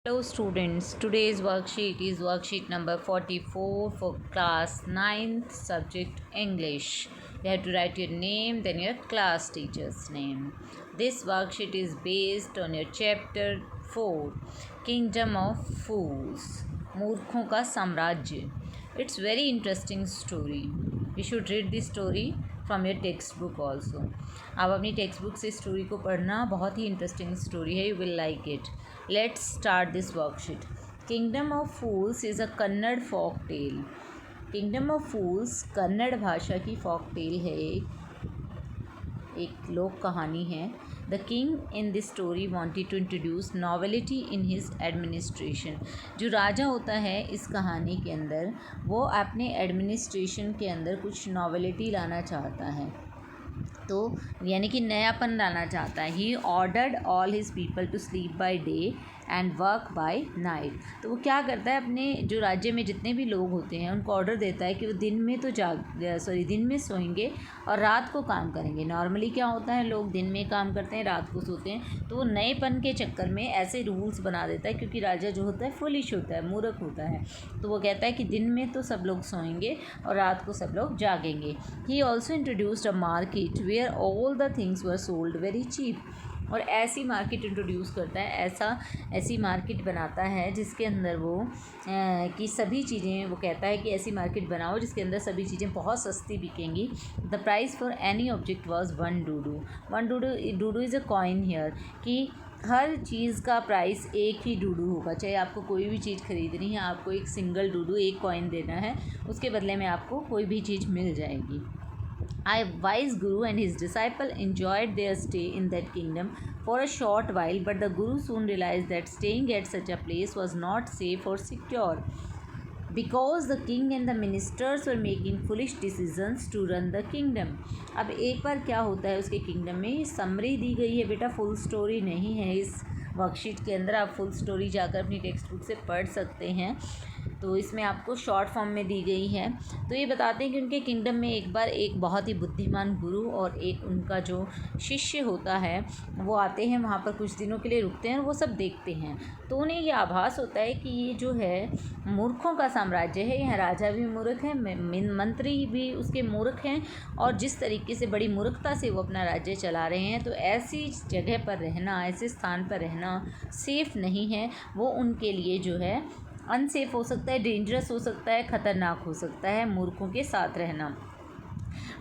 Hello students, today's worksheet is worksheet number 44 for class 9th subject English. You have to write your name, then your class teacher's name. This worksheet is based on your chapter 4, Kingdom of Fools, मूर्खों का साम्राज्य. It's very interesting story. You should read this story from your text book also. आप अपनी text book से story को पढ़ना, बहुत ही इंटरेस्टिंग स्टोरी है, you will like it. Let's start this worksheet. Kingdom of fools is a Kannada folk tale. Kingdom of fools Kannada भाषा की फोक टेल है, एक लोक कहानी है. The king in this story wanted to introduce novelty in his administration. जो राजा होता है इस कहानी के अंदर, वो अपने एडमिनिस्ट्रेशन के अंदर कुछ नॉवेलिटी लाना चाहता है, तो यानी कि नयापन लाना चाहता है. He ordered all his people to sleep by day and work by night. तो वो क्या करता है, अपने जो राज्य में जितने भी लोग होते हैं उनको ऑर्डर देता है कि वो दिन में तो दिन में सोएंगे और रात को काम करेंगे. नॉर्मली क्या होता है, लोग दिन में काम करते हैं, रात को सोते हैं. तो वो नएपन के चक्कर में ऐसे रूल्स बना देता है, क्योंकि राजा जो होता है फुलिश होता है, मूर्ख होता है. तो वो कहता है कि दिन में तो सब लोग सोएंगे और रात को सब लोग जागेंगे. He also introduced a market where all the things were sold very cheap. और ऐसी मार्केट इंट्रोड्यूस करता है, ऐसी मार्केट बनाता है जिसके अंदर वो कि सभी चीज़ें, वो कहता है कि ऐसी मार्केट बनाओ जिसके अंदर सभी चीज़ें बहुत सस्ती बिकेंगी. The price for any object was 1 dudu. 1 dudu is a coin here, कि हर चीज़ का प्राइस एक ही डूडू होगा. चाहे आपको कोई भी चीज़ खरीदनी है, आपको एक सिंगल डूडू, एक कॉइन देना है, उसके बदले में आपको कोई भी चीज़ मिल जाएगी. A wise guru and his disciple enjoyed their stay in that kingdom for a short while, but the guru soon realized that staying at such a place was not safe or secure, because the king and the ministers were making foolish decisions to run the kingdom. अब एक बार क्या होता है उसके kingdom में, summary दी गई है बेटा, फुल स्टोरी नहीं है इस वर्कशीट के अंदर. आप फुल स्टोरी जाकर अपनी टेक्स्ट बुक से पढ़ सकते हैं, तो इसमें आपको शॉर्ट फॉर्म में दी गई है. तो ये बताते हैं कि उनके किंगडम में एक बार एक बहुत ही बुद्धिमान गुरु और एक उनका जो शिष्य होता है वो आते हैं, वहाँ पर कुछ दिनों के लिए रुकते हैं और वो सब देखते हैं. तो उन्हें ये आभास होता है कि ये जो है मूर्खों का साम्राज्य है. यहाँ राजा भी मूर्ख है, मंत्री भी उसके मूर्ख हैं, और जिस तरीके से बड़ी मूर्खता से वो अपना राज्य चला रहे हैं, तो ऐसी जगह पर रहना, ऐसे स्थान पर रहना सेफ़ नहीं है. वो उनके लिए जो है अनसेफ हो सकता है, डेंजरस हो सकता है, ख़तरनाक हो सकता है मूर्खों के साथ रहना.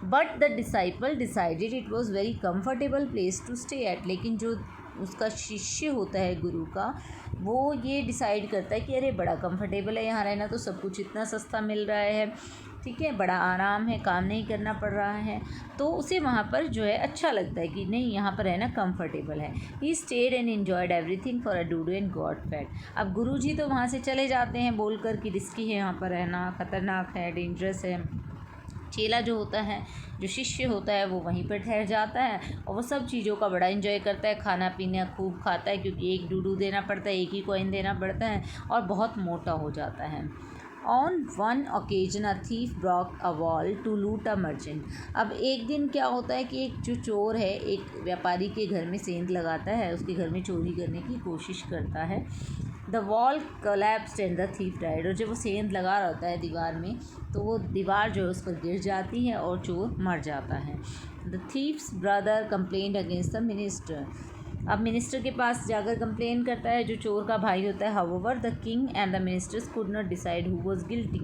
But the disciple decided it was very comfortable place to stay at. लेकिन जो उसका शिष्य होता है गुरु का, वो ये डिसाइड करता है कि अरे बड़ा कंफर्टेबल है यहाँ रहना, तो सब कुछ इतना सस्ता मिल रहा है, ठीक है, बड़ा आराम है, काम नहीं करना पड़ रहा है, तो उसे वहाँ पर जो है अच्छा लगता है कि नहीं, यहाँ पर रहना कंफर्टेबल है. He stayed and enjoyed everything for a डूडू एंड गॉट फैट. अब गुरुजी तो वहाँ से चले जाते हैं बोलकर कि रिस्की है यहाँ पर रहना, ख़तरनाक है, डेंजरस है. चेला जो होता है, जो शिष्य होता है, वो वहीं पर ठहर जाता है और वो सब चीज़ों का बड़ा एंजॉय करता है, खाना पीना खूब खाता है, क्योंकि एक डूडू देना पड़ता है, एक ही कॉइन देना पड़ता है, और बहुत मोटा हो जाता है. On one occasion a thief broke a wall to loot a merchant. अब एक दिन क्या होता है कि एक जो चोर है, एक व्यापारी के घर में सेंध लगाता है, उसके घर में चोरी करने की कोशिश करता है. The wall collapsed and the thief died. और जब वो सेंध लगा रहा होता है दीवार में, तो वो दीवार जो है उस पर गिर जाती है और चोर मर जाता है. The thieves brother complained against the minister. अब मिनिस्टर के पास जाकर कंप्लेन करता है जो चोर का भाई होता है. However the king and the ministers could not decide who was guilty.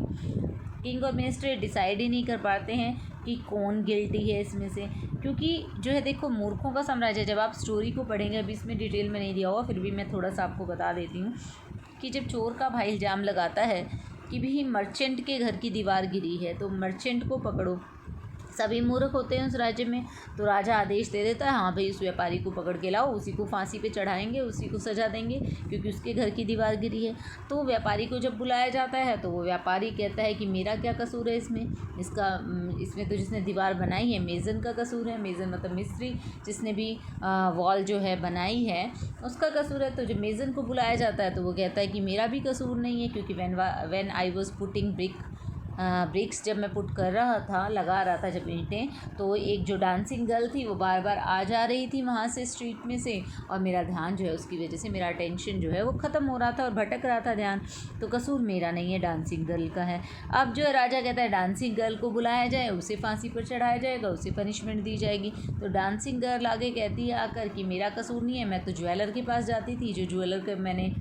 King और मिनिस्टर डिसाइड ही नहीं कर पाते हैं कि कौन गिल्टी है इसमें से, क्योंकि जो है देखो, मूर्खों का साम्राज्य, जब आप स्टोरी को पढ़ेंगे, अभी इसमें डिटेल में नहीं दिया हुआ, फिर भी मैं थोड़ा सा आपको बता देती हूँ कि जब चोर का भाई इल्ज़ाम लगाता है कि भी मर्चेंट के घर की दीवार गिरी है, तो मर्चेंट को पकड़ो. सभी मूर्ख होते हैं उस राज्य में, तो राजा आदेश दे देता है, हाँ भाई उस व्यापारी को पकड़ के लाओ, उसी को फांसी पे चढ़ाएंगे, उसी को सजा देंगे, क्योंकि उसके घर की दीवार गिरी है. तो व्यापारी को जब बुलाया जाता है, तो वो व्यापारी कहता है कि मेरा क्या कसूर है इसमें, इसमें तो जिसने दीवार बनाई है मेज़न का कसूर है. मेज़न मतलब मिस्त्री, जिसने भी वॉल जो है बनाई है, उसका कसूर है. तो जब मेज़न को बुलाया जाता है, तो वो कहता है कि मेरा भी कसूर नहीं है, क्योंकि when I was putting brick bricks जब मैं पुट कर रहा था, लगा रहा था जब ईंटें, तो एक जो डांसिंग गर्ल थी वो बार बार आ जा रही थी वहाँ से स्ट्रीट में से, और मेरा ध्यान जो है उसकी वजह से मेरा अटेंशन जो है वो ख़त्म हो रहा था और भटक रहा था ध्यान। तो कसूर मेरा नहीं है, डांसिंग गर्ल का है। अब जो है राजा कहता है डांसिंग गर्ल को बुलाया जाए, उसे फांसी पर चढ़ाया जाएगा, उसे पनिशमेंट दी जाएगी। तो डांसिंग गर्ल आगे कहती है आकर कि मेरा कसूर नहीं है, मैं तो ज्वेलर के पास जाती थी, जो ज्वेलर का मैंने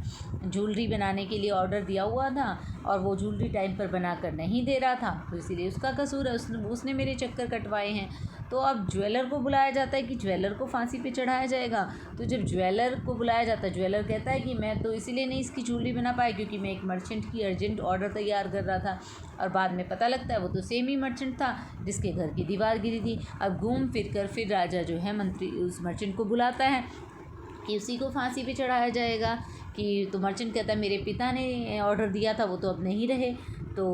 ज्वेलरी बनाने के लिए ऑर्डर दिया हुआ था और वो ज्वेलरी टाइम पर बना कर नहीं दे रहा था, तो इसीलिए उसका कसूर है, उसने मेरे चक्कर कटवाए हैं। तो अब ज्वेलर को बुलाया जाता है कि ज्वेलर को फांसी पे चढ़ाया जाएगा। तो जब ज्वेलर को बुलाया जाता है, ज्वेलर कहता है कि मैं तो इसीलिए नहीं इसकी ज्वेलरी बना पाया क्योंकि मैं एक मर्चेंट की अर्जेंट ऑर्डर तैयार कर रहा था, और बाद में पता लगता है वो तो सेम ही मर्चेंट था जिसके घर की दीवार गिरी थी। अब घूम फिर कर फिर राजा जो है मंत्री उस मर्चेंट को बुलाता है कि उसी को फांसी पे चढ़ाया जाएगा। कि तो मर्चेंट कहता है मेरे पिता ने ऑर्डर दिया था, वो तो अब नहीं रहे। तो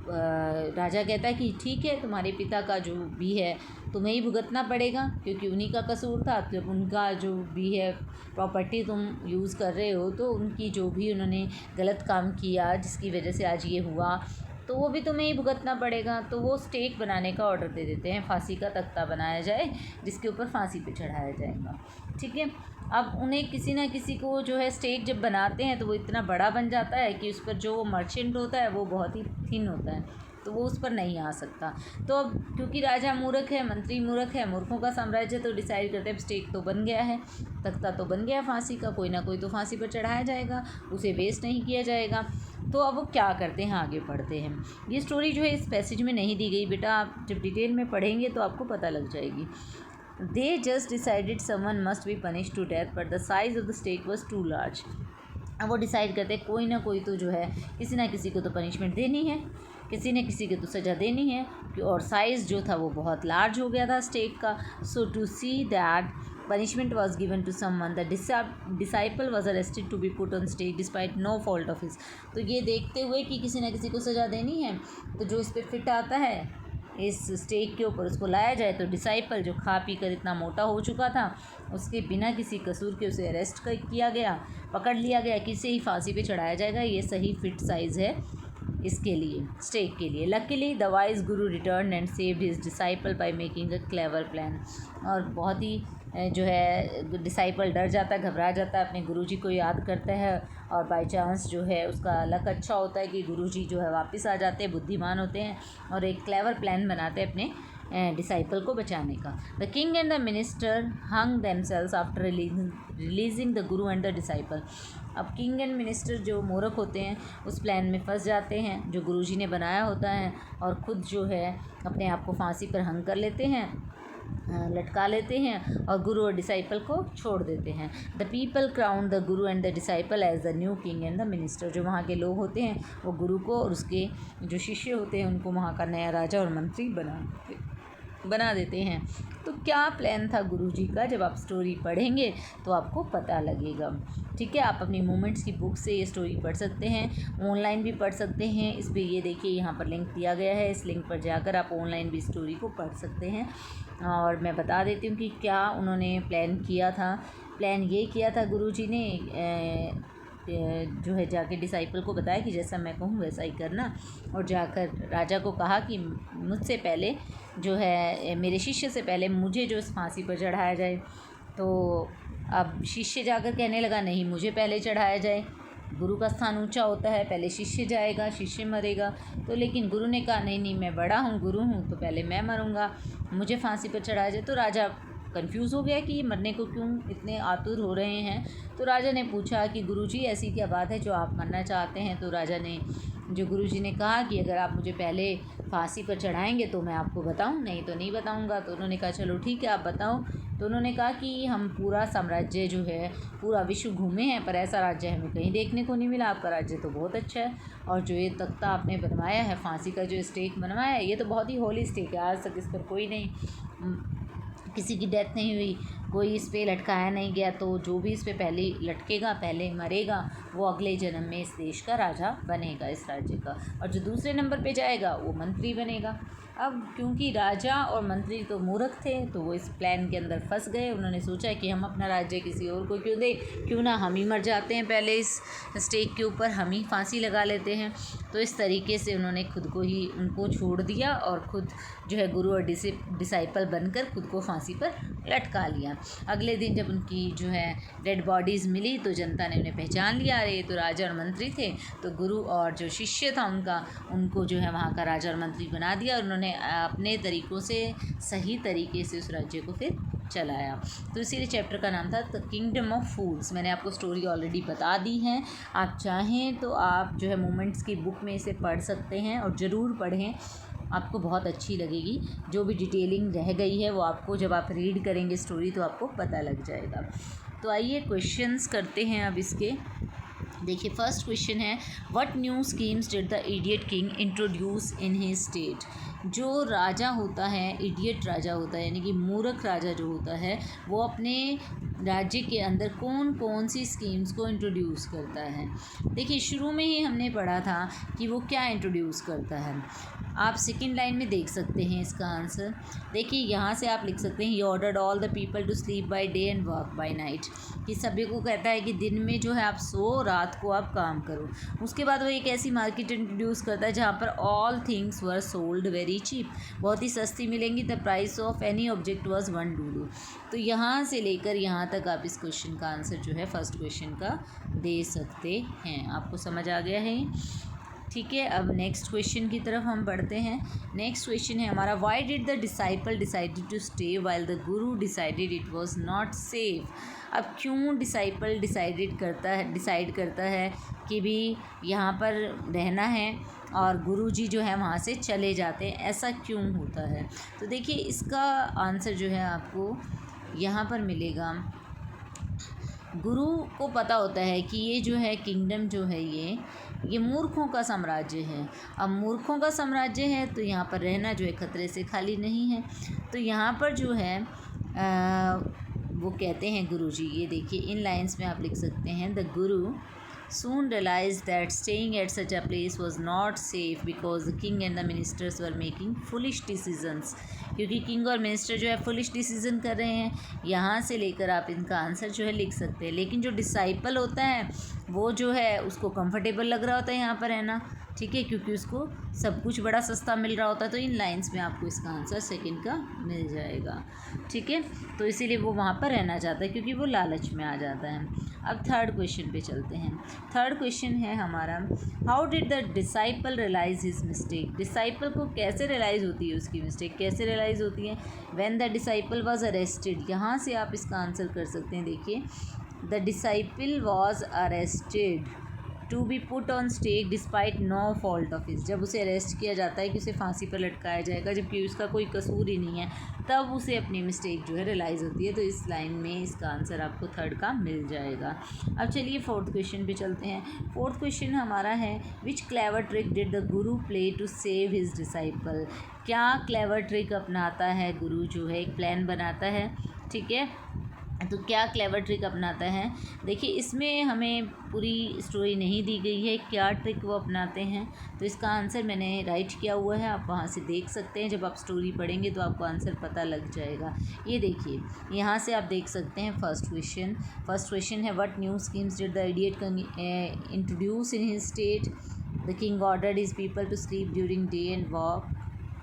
राजा कहता है कि ठीक है, तुम्हारे पिता का जो भी है तुम्हें ही भुगतना पड़ेगा क्योंकि उन्हीं का कसूर था। जब उनका जो भी है प्रॉपर्टी तुम यूज़ कर रहे हो, तो उनकी जो भी उन्होंने गलत काम किया जिसकी वजह से आज ये हुआ, तो वो भी तुम्हें ही भुगतना पड़ेगा। तो वो स्टेक बनाने का ऑर्डर दे देते हैं, फांसी का तख्ता बनाया जाए जिसके ऊपर फांसी पे चढ़ाया जाएगा। ठीक है, अब उन्हें किसी ना किसी को जो है स्टेक जब बनाते हैं तो वो इतना बड़ा बन जाता है कि उस पर जो मर्चेंट होता है वो बहुत ही थिन होता है, तो वो उस पर नहीं आ सकता। तो अब क्योंकि राजा मूर्ख है, मंत्री मूर्ख है, मूर्खों का साम्राज्य, तो डिसाइड करते हैं स्टेक तो बन गया है, तख्ता तो बन गया फांसी का, कोई ना कोई तो फांसी पर चढ़ाया जाएगा, उसे वेस्ट नहीं किया जाएगा। तो अब वो क्या करते हैं, आगे पढ़ते हैं। ये स्टोरी जो है इस पैसेज में नहीं दी गई बेटा, आप जब डिटेल में पढ़ेंगे तो आपको पता लग जाएगी। They just decided someone must be punished to death, but the size of the stake was too large. अब वो डिसाइड करते हैं कोई ना कोई तो जो है किसी ना किसी को तो पनिशमेंट देनी है, किसी न किसी को तो सज़ा देनी है, और साइज़ जो था वो बहुत लार्ज हो गया था स्टेक का। So to see that punishment was given to someone, the disciple was arrested to be put on stake despite no fault of his. तो ये देखते हुए कि किसी न किसी को सज़ा देनी है, तो जो इस पर फिट आता है इस स्टेक के ऊपर उसको लाया जाए। तो डिसाइपल जो खा पी कर इतना मोटा हो चुका था, उसके बिना किसी कसूर के उसे अरेस्ट किया गया, पकड़ लिया गया कि इसे ही फांसी पे चढ़ाया जाएगा। ये सही फिट साइज़ है इसके लिए, स्टेक के लिए। Luckily the wise Guru return and saved his disciple by making a clever plan. और बहुत ही जो है डिसाइपल डर जाता है, घबरा जाता है, अपने गुरुजी को याद करता है, और बाय चांस जो है उसका लक अच्छा होता है कि गुरुजी जो है वापस आ जाते हैं, बुद्धिमान होते हैं, और एक क्लेवर प्लान बनाते हैं अपने डिसाइपल को बचाने का। The king and the minister hung themselves after releasing the guru and the disciple. अब किंग एंड मिनिस्टर जो मूर्ख होते हैं उस प्लान में फंस जाते हैं जो गुरुजी ने बनाया होता है, और ख़ुद जो है अपने आप को फांसी पर हंग कर लेते हैं, लटका लेते हैं, और गुरु और डिसाइपल को छोड़ देते हैं। The people crown the guru and the disciple as the new king and the minister. जो वहाँ के लोग होते हैं वो गुरु को और उसके जो शिष्य होते हैं उनको वहाँ का नया राजा और मंत्री बना देते हैं। तो क्या प्लान था गुरुजी का, जब आप स्टोरी पढ़ेंगे तो आपको पता लगेगा। ठीक है, आप अपनी मोमेंट्स की बुक से ये स्टोरी पढ़ सकते हैं, ऑनलाइन भी पढ़ सकते हैं। इस पर ये देखिए यहाँ पर लिंक दिया गया है, इस लिंक पर जाकर आप ऑनलाइन भी स्टोरी को पढ़ सकते हैं। और मैं बता देती हूँ कि क्या उन्होंने प्लान किया था। प्लान ये किया था गुरुजी ने जो है जाके डिसाइपल को बताया कि जैसा मैं कहूँ वैसा ही करना, और जाकर राजा को कहा कि मुझसे पहले जो है मेरे शिष्य से पहले मुझे जो फांसी पर चढ़ाया जाए। तो अब शिष्य जाकर कहने लगा नहीं, मुझे पहले चढ़ाया जाए, गुरु का स्थान ऊंचा होता है, पहले शिष्य जाएगा, शिष्य मरेगा। तो लेकिन गुरु ने कहा नहीं नहीं, मैं बड़ा हूँ, गुरु हूँ, तो पहले मैं मरूँगा, मुझे फांसी पर चढ़ाया जाए। तो राजा कंफ्यूज हो गया कि ये मरने को क्यों इतने आतुर हो रहे हैं। तो राजा ने पूछा कि गुरुजी ऐसी क्या बात है जो आप मरना चाहते हैं। तो राजा ने जो गुरुजी ने कहा कि अगर आप मुझे पहले फांसी पर चढ़ाएंगे तो मैं आपको बताऊं, नहीं तो नहीं बताऊंगा। तो उन्होंने कहा चलो ठीक है, आप बताओ। तो उन्होंने कहा कि हम पूरा साम्राज्य जो है पूरा विश्व घूमे हैं, पर ऐसा राज्य हमें कहीं देखने को नहीं मिला। आपका राज्य तो बहुत अच्छा है, और जो ये तख्ता आपने बनवाया है, फांसी का जो स्टेक बनवाया है, ये तो बहुत ही होली स्टेक है। आज तक इस पर कोई नहीं, किसी की डेथ नहीं हुई, कोई इस पर लटकाया नहीं गया। तो जो भी इस पर पहले लटकेगा, पहले मरेगा, वो अगले जन्म में इस देश का राजा बनेगा, इस राज्य का। और जो दूसरे नंबर पे जाएगा वो मंत्री बनेगा। अब क्योंकि राजा और मंत्री तो मूर्ख थे तो वो इस प्लान के अंदर फंस गए। उन्होंने सोचा कि हम अपना राज्य किसी और को क्यों दें, क्यों ना हम ही मर जाते हैं पहले इस स्टेक के ऊपर, हम ही फांसी लगा लेते हैं। तो इस तरीके से उन्होंने खुद को ही उनको छोड़ दिया और खुद जो है गुरु और डिसाइपल बनकर खुद को फांसी पर लटका लिया। अगले दिन जब उनकी जो है डेड बॉडीज़ मिली तो जनता ने उन्हें पहचान लिया, अरे ये तो राजा और मंत्री थे। तो गुरु और जो शिष्य था उनको जो है वहाँ का राजा और मंत्री बना दिया और उन्होंने अपने तरीक़ों से सही तरीके से उस राज्य को फिर चलाया। तो इसीलिए चैप्टर का नाम था द किंगडम ऑफ फूल्स। मैंने आपको स्टोरी ऑलरेडी बता दी है, आप चाहें तो आप जो है मोमेंट्स की बुक में इसे पढ़ सकते हैं और ज़रूर पढ़ें, आपको बहुत अच्छी लगेगी। जो भी डिटेलिंग रह गई है वो आपको जब आप रीड करेंगे स्टोरी तो आपको पता लग जाएगा। तो आइए क्वेश्चंस करते हैं अब इसके। देखिए फर्स्ट क्वेश्चन है, what new schemes did the idiot king introduce in his state. जो राजा होता है, इडियट राजा होता है यानी कि मूर्ख राजा जो होता है, वो अपने राज्य के अंदर कौन कौन सी स्कीम्स को इंट्रोड्यूस करता है। देखिए शुरू में ही हमने पढ़ा था कि वो क्या इंट्रोड्यूस करता है। आप सेकेंड लाइन में देख सकते हैं इसका आंसर। देखिए यहाँ से आप लिख सकते हैं, he ordered all the people to sleep by day and work by night, कि सभी को कहता है कि दिन में जो है आप सो, रात को आप काम करो। उसके बाद वो एक ऐसी मार्केट इंट्रोड्यूस करता है जहाँ पर all things were sold very cheap, बहुत ही सस्ती मिलेंगी। The price of any object was $1। तो यहाँ से लेकर यहाँ तक आप इस क्वेश्चन का आंसर जो है फर्स्ट क्वेश्चन का दे सकते हैं। आपको समझ आ गया है, ठीक है। अब नेक्स्ट क्वेश्चन की तरफ हम बढ़ते हैं। नेक्स्ट क्वेश्चन है हमारा, why did the disciple decided to stay while the guru decided it was not safe. अब क्यों डिसाइपल डिसाइड करता है कि भी यहाँ पर रहना है और गुरुजी जो है वहाँ से चले जाते हैं, ऐसा क्यों होता है। तो देखिए इसका आंसर जो है आपको यहाँ पर मिलेगा। गुरु को पता होता है कि ये जो है किंगडम जो है ये मूर्खों का साम्राज्य है। अब मूर्खों का साम्राज्य है तो यहाँ पर रहना जो है खतरे से खाली नहीं है। तो यहाँ पर जो है वो कहते हैं गुरुजी, ये देखिए इन लाइंस में आप लिख सकते हैं, the Guru soon realized that staying at such a place was not safe because the king and the ministers were making foolish decisions। क्योंकि किंग और मिनिस्टर जो है फुलिश डिसीजन कर रहे हैं। यहाँ से लेकर आप इनका आंसर जो है लिख सकते हैं। लेकिन जो डिसाइपल होता है वो जो है उसको कंफर्टेबल लग रहा होता है यहाँ पर रहना, ठीक है, क्योंकि उसको सब कुछ बड़ा सस्ता मिल रहा होता है। तो इन लाइंस में आपको इसका आंसर सेकंड का मिल जाएगा, ठीक है। तो इसीलिए वो वहाँ पर रहना चाहता है क्योंकि वो लालच में आ जाता है। अब थर्ड क्वेश्चन पे चलते हैं। थर्ड क्वेश्चन है हमारा, how did the disciple realise his mistake. Disciple को कैसे रियलाइज़ होती है उसकी मिस्टेक, कैसे रियलाइज़ होती है। When the disciple was arrested, यहाँ से आप इसका आंसर कर सकते हैं। देखिए the disciple was arrested to be put on stake despite no fault of his. जब उसे अरेस्ट किया जाता है कि उसे फांसी पर लटकाया जाएगा जबकि उसका कोई कसूर ही नहीं है, तब उसे अपनी मिस्टेक जो है रियलाइज़ होती है। तो इस लाइन में इसका आंसर आपको थर्ड का मिल जाएगा। अब चलिए फोर्थ क्वेश्चन पे चलते हैं। फोर्थ क्वेश्चन हमारा है, which clever trick did the guru play to save his disciple. क्या क्लेवर ट्रिक अपनाता है गुरु, जो है एक प्लान बनाता है, ठीक है। तो क्या क्लेवर ट्रिक अपनाता है। देखिए इसमें हमें पूरी स्टोरी नहीं दी गई है क्या ट्रिक वो अपनाते हैं। तो इसका आंसर मैंने राइट किया हुआ है, आप वहाँ से देख सकते हैं। जब आप स्टोरी पढ़ेंगे तो आपको आंसर पता लग जाएगा। ये देखिए यहाँ से आप देख सकते हैं फर्स्ट क्वेश्चन है, what new schemes did the idiot introduce in his state. The king ordered his people to sleep during day and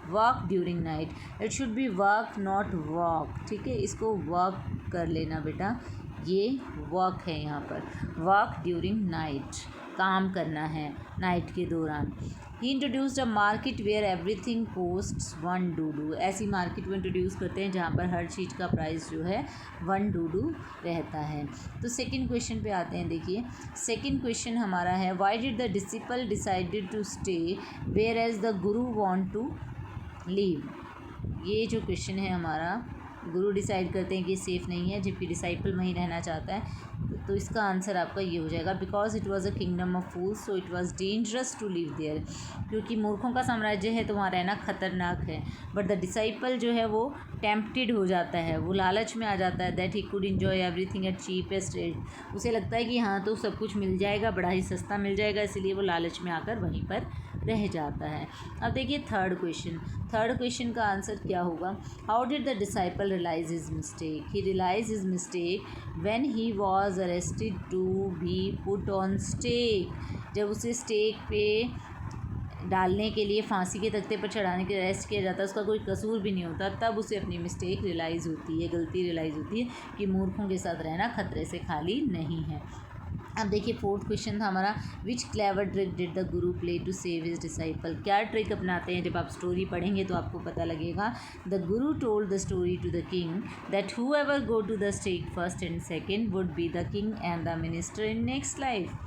work during night. It should be work not walk, ठीक है, इसको work कर लेना बेटा, ये work है यहाँ पर, वर्क ड्यूरिंग नाइट, काम करना है नाइट के दौरान। He introduced a market where everything costs $1। ऐसी मार्केट को इंट्रोड्यूस करते हैं जहाँ पर हर चीज़ का प्राइस जो है $1 रहता है। तो सेकंड क्वेश्चन पे आते हैं। देखिए सेकंड क्वेश्चन हमारा है, why did the disciple decided to stay where as the guru want to leave. ये जो क्वेश्चन है हमारा, गुरु डिसाइड करते हैं कि सेफ़ नहीं है जबकि डिसाइपल वहीं रहना चाहता है। तो इसका आंसर आपका ये हो जाएगा, because it was a kingdom of fools so it was dangerous to live there. क्योंकि मूर्खों का साम्राज्य है तो वहाँ रहना खतरनाक है। बट द डिसाइपल जो है वो टेम्प्टेड हो जाता है, वो लालच में आ जाता है, that he could enjoy everything at cheapest rate. उसे लगता है कि हाँ तो सब कुछ मिल जाएगा, बड़ा ही सस्ता मिल जाएगा, इसीलिए वो लालच में आकर वहीं पर रह जाता है। अब देखिए थर्ड क्वेश्चन का आंसर क्या होगा। How did the disciple realise his mistake. He realise his mistake when he was arrested to be put on stake. जब उसे स्टेक पे डालने के लिए, फांसी के तख्ते पर चढ़ाने के लिए अरेस्ट किया जाता है, उसका कोई कसूर भी नहीं होता, तब उसे अपनी मिस्टेक रियलाइज़ होती है, गलती रियलाइज़ होती है कि मूर्खों के साथ रहना खतरे से खाली नहीं है। अब देखिए फोर्थ क्वेश्चन था हमारा, which clever trick did the guru play to save his disciple. क्या ट्रिक अपनाते हैं, जब आप स्टोरी पढ़ेंगे तो आपको पता लगेगा। The guru told the story to the king that whoever go to the stake first and second would be the king and the minister in next life.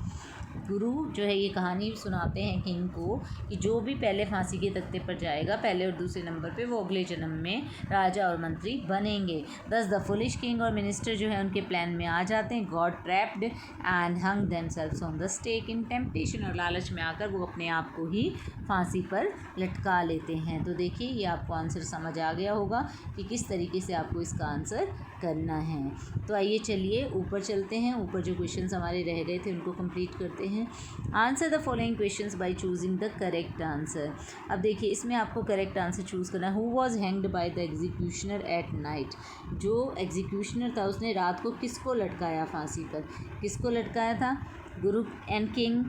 Guru जो है ये कहानी सुनाते हैं किंग को कि जो भी पहले फांसी के तख्ते पर जाएगा, पहले और दूसरे नंबर पे, वो अगले जन्म में राजा और मंत्री बनेंगे। दस द फुलिश किंग और मिनिस्टर जो है उनके प्लान में आ जाते हैं। Got trapped and hung themselves on the stake in temptation, और लालच में आकर वो अपने आप को ही फांसी पर लटका लेते हैं। तो देखिए ये आपको आंसर समझ आ गया होगा कि किस तरीके से आपको इसका आंसर करना है। तो आइए चलिए ऊपर चलते हैं, ऊपर जो क्वेश्चंस हमारे रह गए थे उनको कंप्लीट करते हैं। Answer the following questions by choosing the correct answer. अब देखिए इसमें आपको करेक्ट आंसर चूज़ करना है। Who was hanged by the executioner at night. जो एग्जीक्यूशनर था उसने रात को किसको लटकाया फांसी पर, किसको लटकाया था। Guru and king,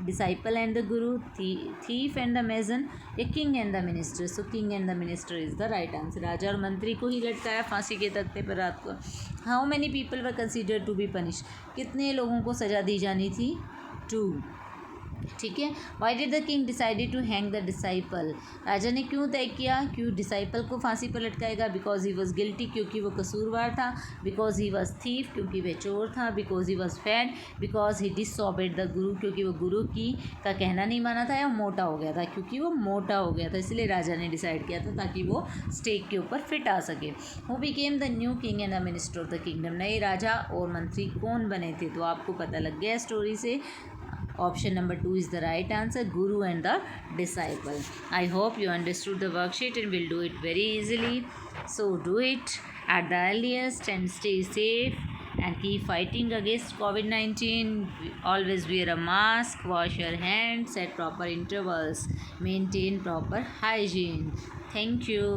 disciple and the guru, thief and the mason, या king and the minister. So king and the minister is the right answer. राजा और मंत्री को ही लटकाया फांसी के तख्ते पर रात को। How many people were considered to be punish. कितने लोगों को सज़ा दी जानी थी, 2। ठीक है। Why did the king decided to hang the disciple. राजा ने क्यों तय किया क्यों डिसाइपल को फांसी पर लटकाएगा। बिकॉज ही वॉज गिल्टी, क्योंकि वो कसूरवार था। बिकॉज ही वॉज थीफ, क्योंकि वह चोर था। Because he was fat, because he disobeyed the guru, क्योंकि वो गुरु की का कहना नहीं माना था। या मोटा हो गया था, क्योंकि वो मोटा हो गया था, इसलिए राजा ने डिसाइड किया था ताकि वो स्टेक के ऊपर फिट आ सके। Who became the new king and the minister of the kingdom. नए राजा और मंत्री कौन बने थे, तो आपको पता लग गया स्टोरी से। Option number 2 is the right answer, Guru and the disciple. I hope you understood the worksheet and will do it very easily. So do it at the earliest and stay safe and keep fighting against COVID-19. Always wear a mask, wash your hands at proper intervals, maintain proper hygiene. Thank you.